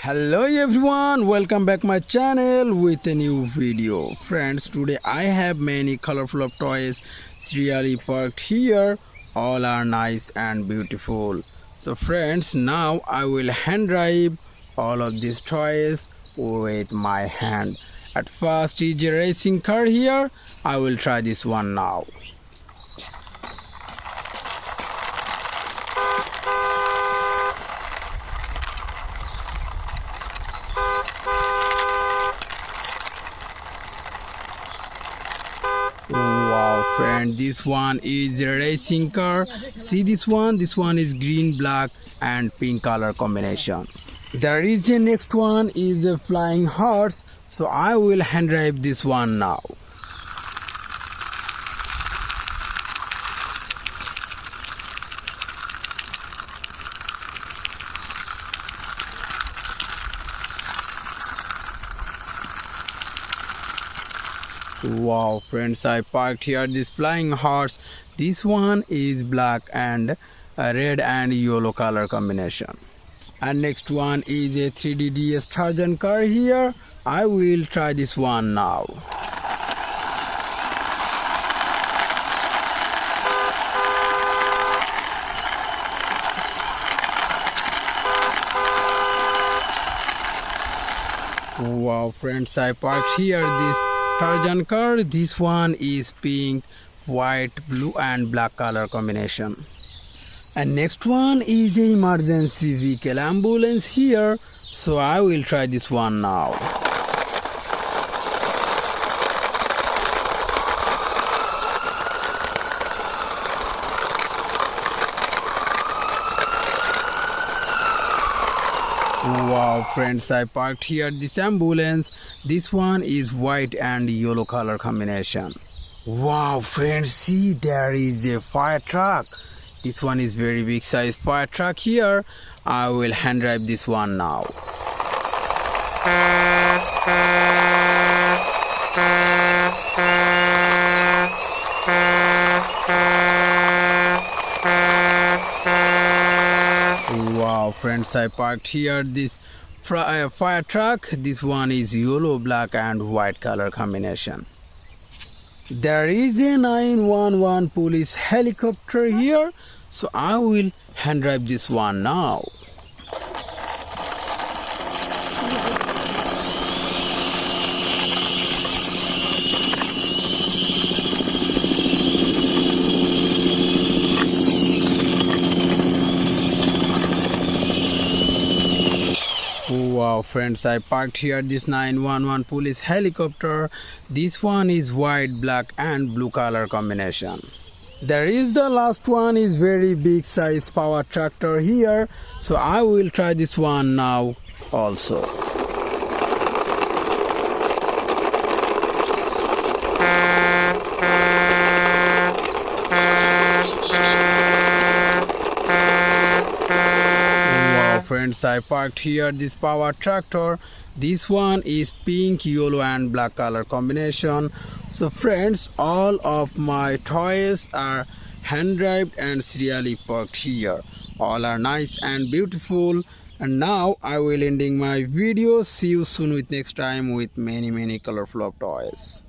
Hello everyone, welcome back my channel with a new video. Friends, today I have many colorful of toys serially parked here. All are nice and beautiful. So friends, now I will hand drive all of these toys with my hand. At first is a racing car here. I will try this one now. Wow friend, this one is a racing car. See this one is green, black and pink color combination. There is a next one is a flying horse, so I will hand drive this one now. Wow friends, I parked here this flying horse. This one is black and red and yellow color combination. And next one is a 3D DS Tronton car here. I will try this one now. Wow friends, I parked here this Tronton car. This one is pink, white, blue and black color combination. And next one is an emergency vehicle ambulance here, so I will try this one now. Wow friends, I parked here this ambulance. This one is white and yellow color combination. Wow friends, see there is a fire truck. This one is very big size fire truck here. I will hand drive this one now. Wow friends, I parked here this fire truck. This one is yellow, black and white color combination. There is a 911 police helicopter here, so I will hand drive this one now. Wow friends, I parked here this 911 police helicopter. This one is white, black and blue color combination. There is the last one is very big size power tractor here, so I will try this one now also. Friends, I parked here this power tractor. This one is pink, yellow and black color combination. So friends, all of my toys are hand driven and serially parked here. All are nice and beautiful. And now I will ending my video. See you soon with next time with many colorful of toys.